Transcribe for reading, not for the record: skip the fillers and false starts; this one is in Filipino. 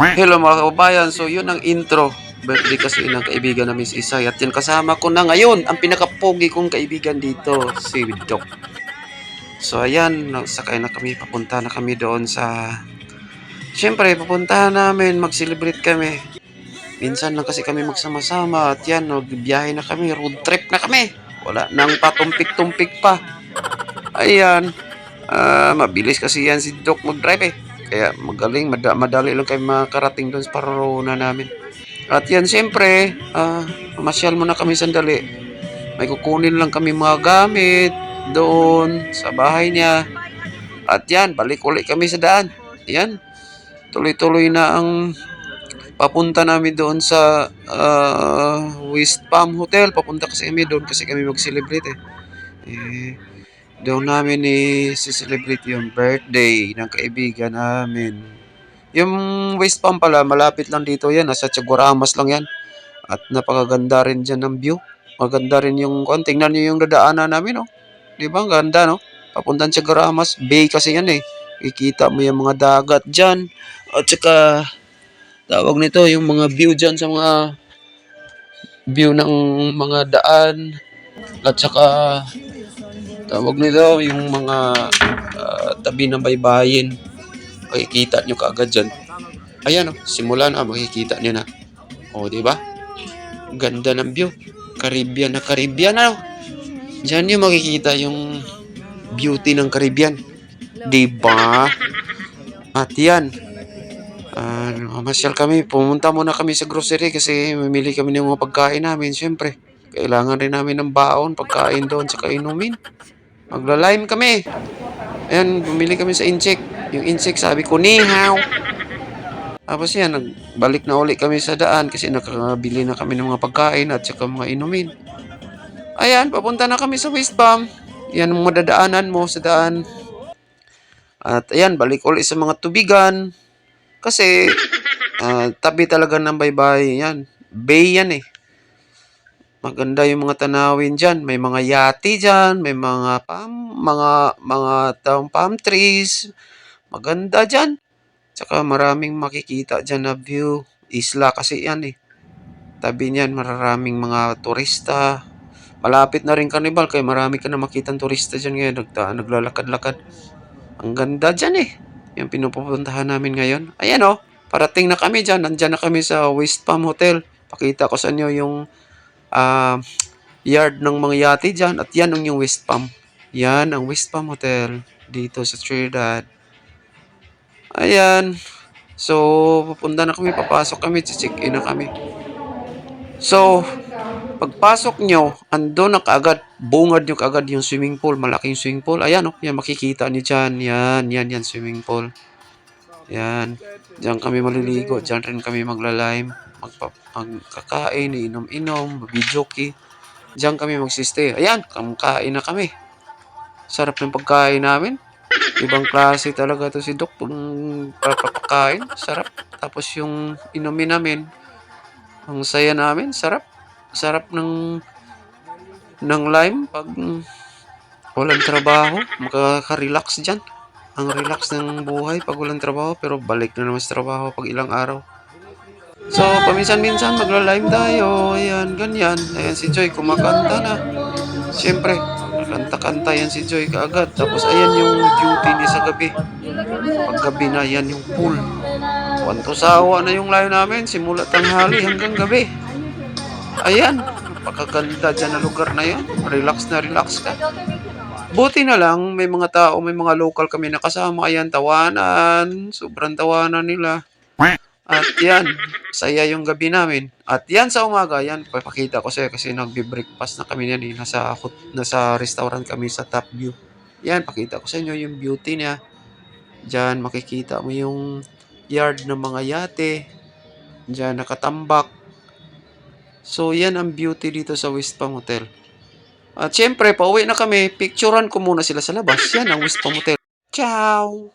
Hello mga kababayan, so yun ang intro. Birthday kasi ng kaibigan namin si Isay. At yun kasama ko na ngayon, ang pinakapogi kong kaibigan dito, si Doc. So ayan, sakay na kami, papunta na kami doon sa... Siyempre, papuntahan namin, mag-celebrate kami. Minsan lang kasi kami magsama-sama at yan, magbiyahe na kami, road trip na kami. Wala nang patumpik-tumpik pa. Ayan, mabilis kasi yan si Doc mag-drive eh. Kaya magaling, madali lang kayo makarating doon sa parorona namin. At yan, siyempre, masyal muna kami sandali. May kukunin lang kami mga gamit doon sa bahay niya. At yan, balik ulit kami sa daan. Yan, tuloy-tuloy na ang papunta namin doon sa West Palm Hotel. Papunta kasi kami doon kasi kami mag-celebrate eh. Doon namin i-celebrate yung birthday ng kaibigan namin. Yung West Palm pala, malapit lang dito yan. Nasa Chaguaramas lang yan. At napakaganda rin dyan ng view. Maganda rin yung, tingnan nyo yung dadaanan namin, oh. Di ba? Ang ganda, no? Papuntan sa Garamas. Bay kasi yan, eh. Ikita mo yung mga dagat dyan. At saka, tawag nito, yung mga view dyan sa mga view ng mga daan. At saka, tawag nito, yung mga tabi ng baybayin. Makikita nyo kaagad dyan. Ayan, oh. Simula na, makikita nyo na. O, di ba? Ganda ng view. Caribbean na Caribbean, ano? Diyan yung makikita yung beauty ng Caribbean. Diba? At yan. Masyal kami. Pumunta muna kami sa grocery kasi mamili kami ng mga pagkain namin. Siyempre, kailangan rin namin ng baon, pagkain doon, saka inumin. Magla-lime kami. Ayan, bumili kami sa Incheck. Yung Incheck, sabi ko, nihaw. Tapos yan, nagbalik na uli kami sa daan kasi nakabili na kami ng mga pagkain at saka mga inumin. Ayan, papunta na kami sa West Palm. Yan ang madadaanan mo sa daan. At ayan, balik uli sa mga tubigan. Kasi, tabi talaga ng baybay yan. Bay yan eh. Maganda yung mga tanawin dyan. May mga yati dyan. May mga palm trees. Maganda dyan. Tsaka maraming makikita dyan na view. Isla kasi yan eh. Tabi niyan, maraming mga turista. Malapit na rin Carnival kaya marami ka na makitang turista dyan ngayon. Naglalakad-lakad. Ang ganda dyan eh. Yung pinupuntahan namin ngayon. Ayan oh, parating na kami dyan. Nandyan na kami sa West Palm Hotel. Pakita ko sa inyo yung yard ng mga yate dyan. At yan ang yung West Palm. Yan ang West Palm Hotel dito sa Trinidad. Ayan. So, pupunta na kami. Papasok kami. Check-in na kami. So, pagpasok nyo, ando na kaagad, bungad nyo kaagad yung swimming pool, malaking swimming pool. Ayan, oh, yan makikita niyo dyan. Yan, swimming pool. Yan. Diyan kami maliligo, diyan rin kami magla-lime, magkakain, inom-inom, video-key. Diyan kami magsistay. Ayan, kain na kami. Sarap ng pagkain namin. Ibang klase talaga to si Doc. Papakain, sarap. Tapos yung inumin namin, ang saya namin, sarap. Sarap ng lime pag walang trabaho. Makaka-relax dyan. Ang relax ng buhay pag walang trabaho. Pero balik na naman sa trabaho pag ilang araw. So, paminsan-minsan magla-lime tayo. Ayan, ganyan. Ayan si Joy, kumakanta na. Siyempre, kanta-kanta yan si Joy kaagad. Tapos ayan yung duty niya sa gabi. Pag gabi na, yan yung pool. Wanto sawa na yung live namin. Simula tanghali hanggang gabi. Ayan, napakaganda dyan na lugar na yan. Relax na relax ka. Buti na lang, may mga tao, may mga local kami nakasama. Ayan, tawanan. Sobrang tawanan nila. At yan, saya yung gabi namin. At yan sa umaga, yan, papakita ko sa'yo kasi nagbe-breakfast na kami yan. Nasa restaurant kami sa Top View. Yan, pakita ko sa inyo yung beauty niya. Diyan, makikita mo yung yard ng mga yate. Diyan, nakatambak. So, yan ang beauty dito sa West Palm Hotel. At syempre, pauwi na kami. Picturean ko muna sila sa labas. Yan ang West Palm Hotel. Ciao!